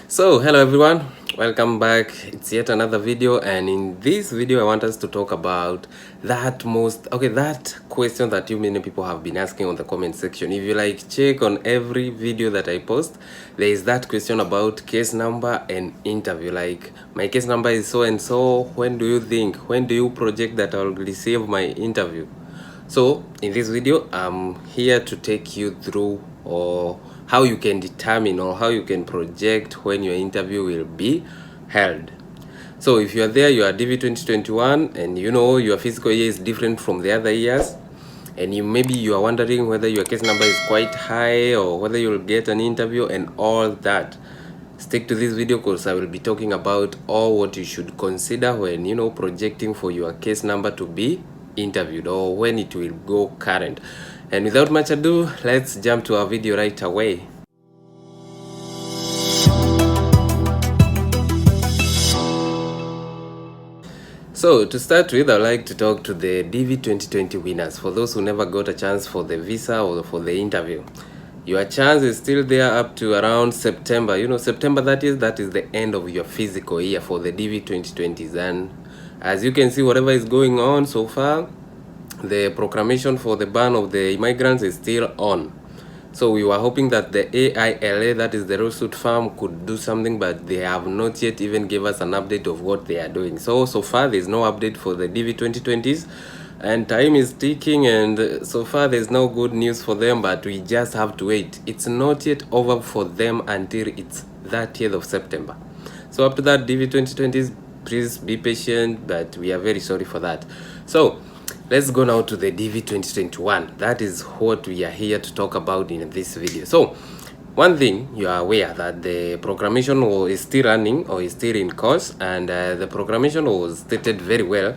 So hello everyone, welcome back. It's yet another video, and in this video I want us to talk about that question that many people have been asking on the comment section. If you check on every video that I post, there is that question about case number and interview. Like, my case number is so and so, when do you project that I'll receive my interview? So in this video, I'm here to take you through how you can determine or how you can project when your interview will be held. So if you are there, you are DV 2021, and you know your fiscal year is different from the other years, and maybe you are wondering whether your case number is quite high or whether you'll get an interview and all that. Stick to this video because I will be talking about all what you should consider when projecting for your case number to be interviewed or when it will go current. And without much ado, let's jump to our video right away. So to start with, I'd like to talk to the DV 2020 winners. For those who never got a chance for the visa or for the interview, your chance is still there up to around September. September, that is the end of your physical year for the DV 2020s. And as you can see, whatever is going on so far, the proclamation for the ban of the immigrants is still on. So we were hoping that the AILA, that is the lawsuit firm, could do something, but they have not yet even give us an update of what they are doing. So far there's no update for the DV 2020s, and time is ticking, and so far there's no good news for them, but we just have to wait. It's not yet over for them until it's 30th of September. So up to that, DV 2020s, please be patient, but we are very sorry for that. So let's go now to the DV 2021. That is what we are here to talk about in this video. So one thing, you are aware that the proclamation is still running or is still in course, and the proclamation was stated very well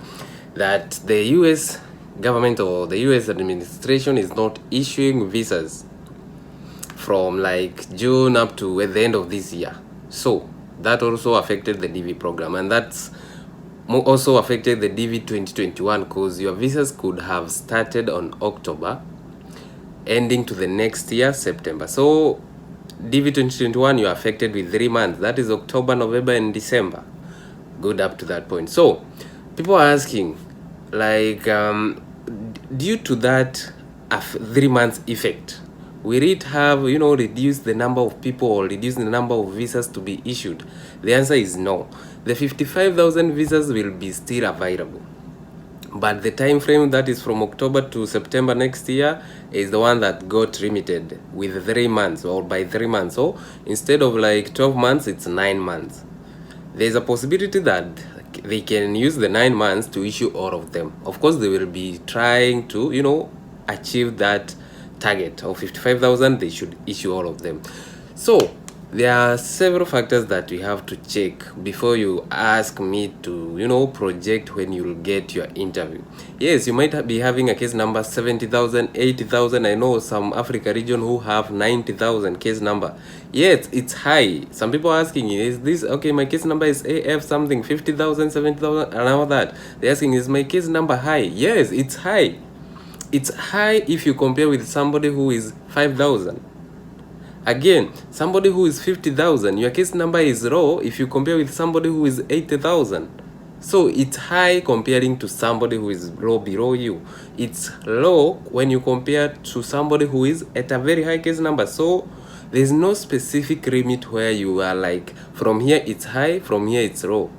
that the US government or the US administration is not issuing visas from June up to at the end of this year. So that also affected the DV program, and that's also affected the DV 2021 because your visas could have started on October, ending to the next year, September. So DV 2021, you're affected with 3 months. That is October, November, and December. Good up to that point. So people are asking, due to that 3 months effect, will it have reduce the number of people or reduce the number of visas to be issued? The answer is no. The 55,000 visas will be still available, but the time frame that is from October to September next year is the one that got limited with 3 months or by 3 months. So instead of 12 months, it's 9 months. There's a possibility that they can use the 9 months to issue all of them. Of course, they will be trying to achieve that target of 55,000. They should issue all of them. So there are several factors that we have to check before you ask me to project when you'll get your interview. Yes, you might be having a case number 70,000, 80,000. I know some Africa region who have 90,000 case number. Yes, it's high. Some people are asking, is this okay? My case number is AF something, 50,000, 70,000, and all that. They're asking, is my case number high? Yes, it's high. It's high if you compare with somebody who is 5,000. Again, somebody who is 50,000, your case number is low if you compare with somebody who is 80,000. So it's high comparing to somebody who is low below you. It's low when you compare to somebody who is at a very high case number. So there's no specific limit where you are from here it's high, from here it's low.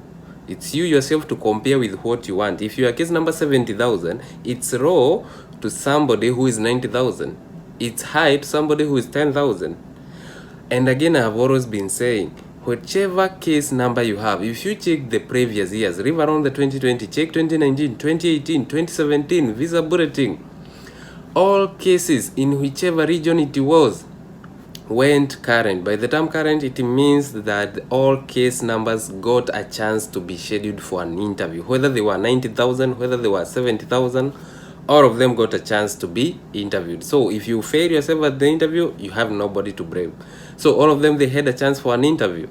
It's you yourself to compare with what you want. If your case number 70,000, it's low to somebody who is 90,000. It's high to somebody who is 10,000. And again, I have always been saying, whichever case number you have, if you check the previous years, leave around the 2020, check 2019, 2018, 2017, visa bulletin, all cases in whichever region it was went current. By the term current, it means that all case numbers got a chance to be scheduled for an interview. Whether they were 90,000, whether they were 70,000, all of them got a chance to be interviewed. So if you fail yourself at the interview, you have nobody to blame. So all of them, they had a chance for an interview.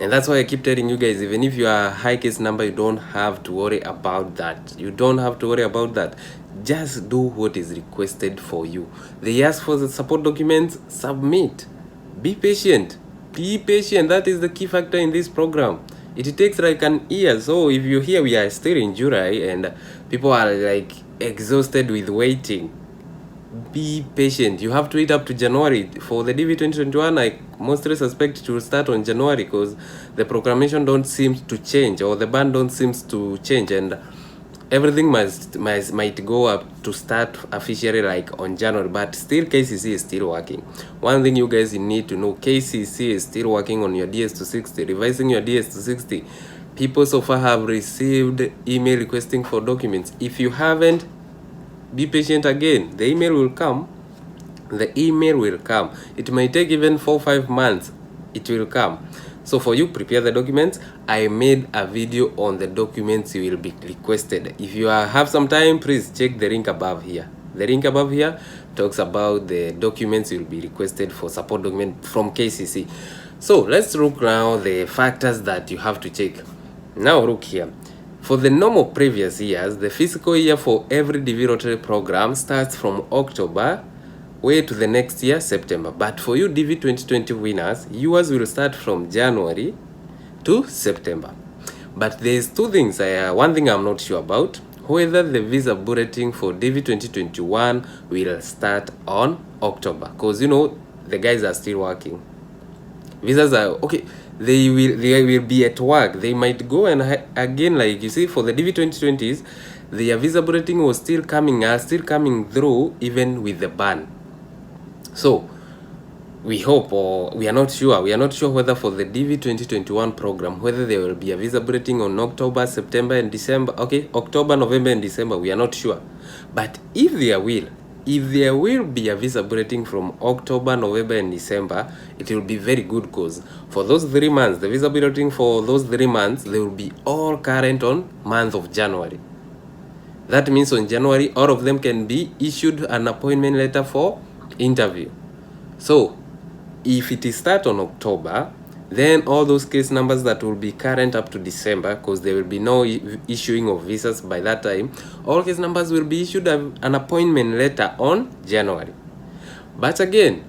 And that's why I keep telling you guys, even if you are a high case number, you don't have to worry about that. You don't have to worry about that. Just do what is requested for you. They ask for the support documents, submit. Be patient. Be patient. That is the key factor in this program. It takes like an year. So if you hear we are still in July and people are like exhausted with waiting, be patient. You have to wait up to January. For the DV 2021, I mostly suspect it will start on January because the proclamation don't seem to change, or the ban don't seem to change, and everything might go up to start officially like on January. But still, KCC is still working. One thing you guys need to know, KCC is still working on your DS260, revising your DS260. People so far have received email requesting for documents. If you haven't, be patient again. The email will come. The email will come. It might take even 4 or 5 months. It will come. So for you, prepare the documents. I made a video on the documents you will be requested. If you have some time, please check the link above here. The link above here talks about the documents you will be requested for support document from KCC. So let's look now the factors that you have to check. Now look here. For the normal previous years, the fiscal year for every DV Rotary program starts from October way to the next year, September. But for you DV 2020 winners, yours will start from January to September. But there's two things. One thing I'm not sure about, whether the visa bulletin for DV 2021 will start on October. Because, you know, the guys are still working. Visas are, okay, they will be at work. They might go and again, like you see, for the DV 2020s, their visa bulletin was still coming through even with the ban. So we hope, or we are not sure whether for the DV 2021 program, whether there will be a visa bulletin on October, September and December. Okay, October, November and December, we are not sure. But if there will be a visa bulletin from October, November and December, it will be very good, because for those 3 months, the visa bulletin for those 3 months, they will be all current on month of January. That means on January, all of them can be issued an appointment letter for interview. So if it is start on October, then all those case numbers that will be current up to December, because there will be no issuing of visas by that time, all case numbers will be issued an appointment letter on January. But again,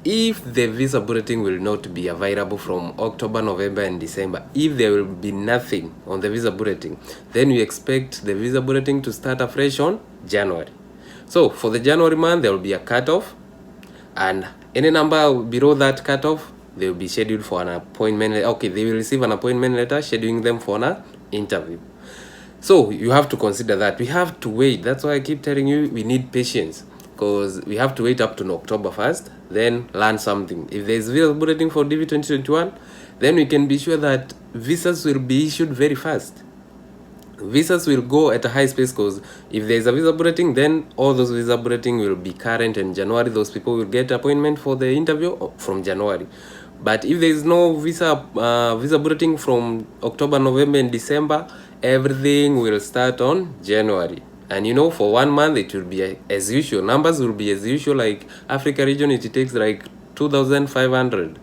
if the visa bulletin will not be available from October, November and December, if there will be nothing on the visa bulletin, then we expect the visa bulletin to start afresh on January. So for the January month, there will be a cutoff, and any number below that cutoff, they will be scheduled for an appointment. Okay, they will receive an appointment letter scheduling them for an interview. So you have to consider that. We have to wait. That's why I keep telling you we need patience, because we have to wait up to October first, then learn something. If there is visa bulletin for DV 2021, then we can be sure that visas will be issued very fast. Visas will go at a high pace, because if there is a visa bulletin, then all those visa bulletin will be current in January. Those people will get appointment for the interview from January. But if there is no visa bulletin from October, November and December, everything will start on January. And you know, for 1 month it will be as usual. Numbers will be as usual. Like Africa region, it takes like 2,500.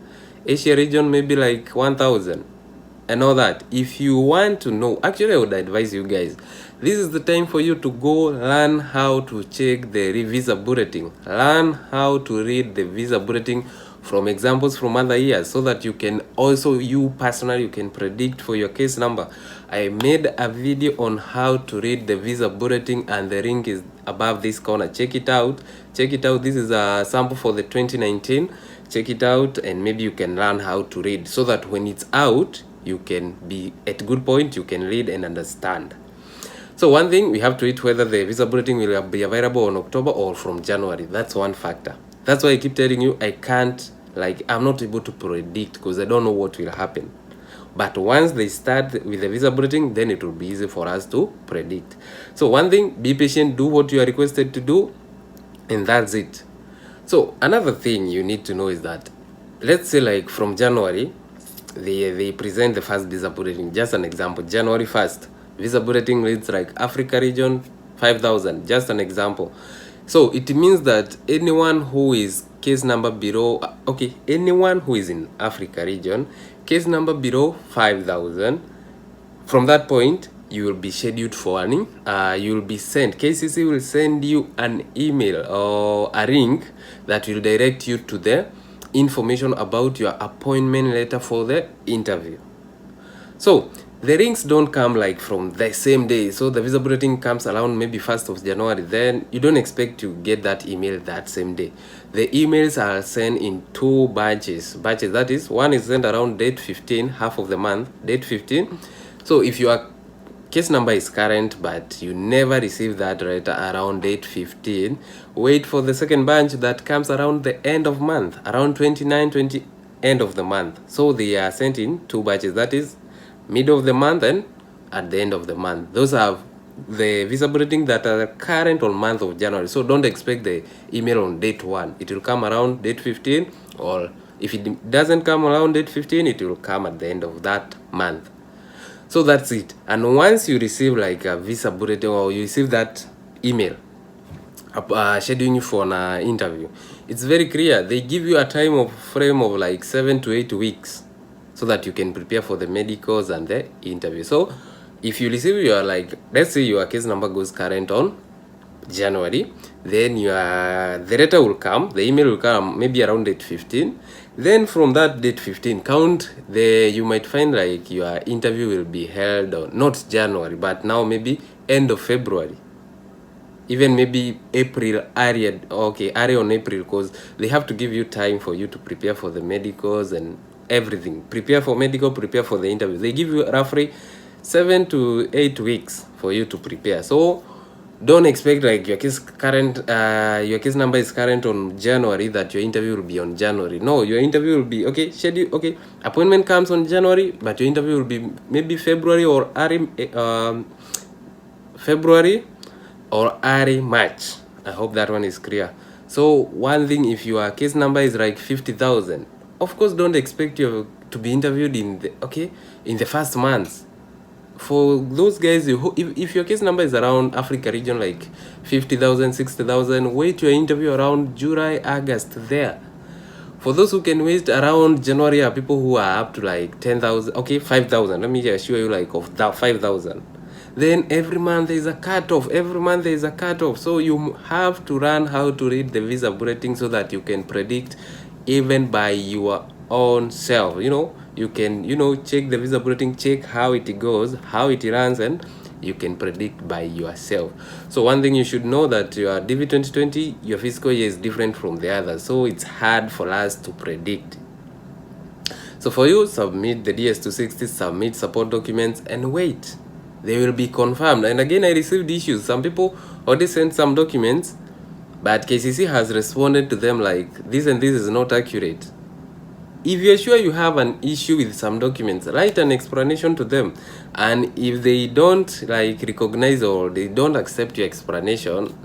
Asia region maybe like 1,000 and all that. If you want to know, actually I would advise you guys, this is the time for you to go learn how to check the visa bulletin. Learn how to read the visa bulletin from examples from other years, so that you can also, you personally, you can predict for your case number. I made a video on how to read the visa bulletin, and the link is above this corner. Check it out. This is a sample for the 2019. Check it out, and maybe you can learn how to read, so that when it's out, you can be at good point, you can read and understand. So one thing, we have to wait whether the visa bulletin will be available on October or from January. That's one factor. That's why I keep telling you, I'm not able to predict, because I don't know what will happen. But once they start with the visa bulletin, then it will be easy for us to predict. So one thing, be patient, do what you are requested to do, and that's it. So another thing you need to know is that, let's say like from January, they present the first visa bulletin. Just an example, January 1st, visa bulletin reads like Africa region 5,000, just an example. So it means that anyone who is case number below, anyone who is in Africa region, case number below 5,000, from that point, you will be scheduled for you will be sent, KCC will send you an email or a link that will direct you to the information about your appointment letter for the interview. So the rings don't come like from the same day. So the visa bulletin comes around maybe 1st of January. Then you don't expect to get that email that same day. The emails are sent in 2 batches. That is, one is sent around date 15, half of the month, date 15. So if your case number is current but you never receive that letter around date 15, wait for the second batch that comes around the end of month, around 29, 20, end of the month. So they are sent in 2 batches. That is middle of the month and at the end of the month. Those are the visa bulletin that are current on month of January. So don't expect the email on date 1. It will come around date 15, or if it doesn't come around date 15, it will come at the end of that month. So that's it. And once you receive like a visa bulletin, or you receive that email scheduling you for an interview, it's very clear. They give you a time frame of like 7 to 8 weeks so that you can prepare for the medicals and the interview. So if you receive your, like, let's say your case number goes current on January, then the letter will come, the email will come maybe around date 15. Then from that date 15 count, you might find like your interview will be held on not January, but now maybe end of February, even maybe April, early on April, because they have to give you time for you to prepare for the medicals and everything. Prepare for medical, prepare for the interview. They give you roughly 7 to 8 weeks for you to prepare. So don't expect like your case number is current on January, that your interview will be on January. No, your interview will be appointment comes on January, but your interview will be maybe February or early March. I hope that one is clear. So one thing, if your case number is like 50,000, of course don't expect you to be interviewed in the first months. For those guys, if your case number is around Africa region, like 50,000, 60,000, wait your interview around July, August there. For those who can wait around January, are people who are up to like 10,000, 5,000. Let me assure you, like of that 5,000. Then every month there is a cutoff. So you have to learn how to read the visa bulletin so that you can predict even by your own self. You can check the visa bulletin, check how it goes, how it runs, and you can predict by yourself. So one thing you should know, that your DV 2020, your fiscal year is different from the others, so it's hard for us to predict. So for you, submit the DS260, submit support documents, and wait. They will be confirmed. And again, I received issues. Some people already sent some documents, but KCC has responded to them like, this and this is not accurate. If you're sure you have an issue with some documents, write an explanation to them. And if they don't like recognize or they don't accept your explanation,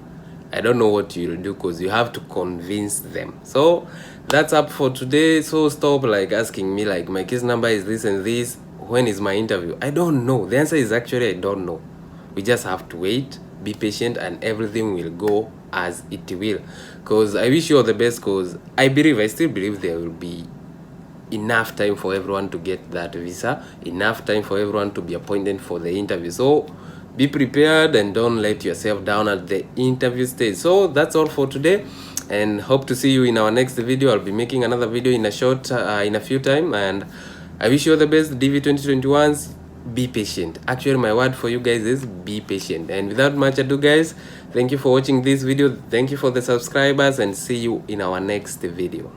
I don't know what you'll do, because you have to convince them. So that's up for today. So stop like asking me like, my case number is this and this, when is my interview? I don't know. The answer is actually I don't know. We just have to wait, be patient, and everything will go as it will. Because I wish you all the best, because I still believe there will be enough time for everyone to get that visa, enough time for everyone to be appointed for the interview. So be prepared and don't let yourself down at the interview stage. So that's all for today, and hope to see you in our next video. I'll be making another video in a few time, and I wish you all the best, DV 2021s. Be patient. Actually, my word for you guys is be patient. And without much ado, guys, thank you for watching this video. Thank you for the subscribers, and see you in our next video.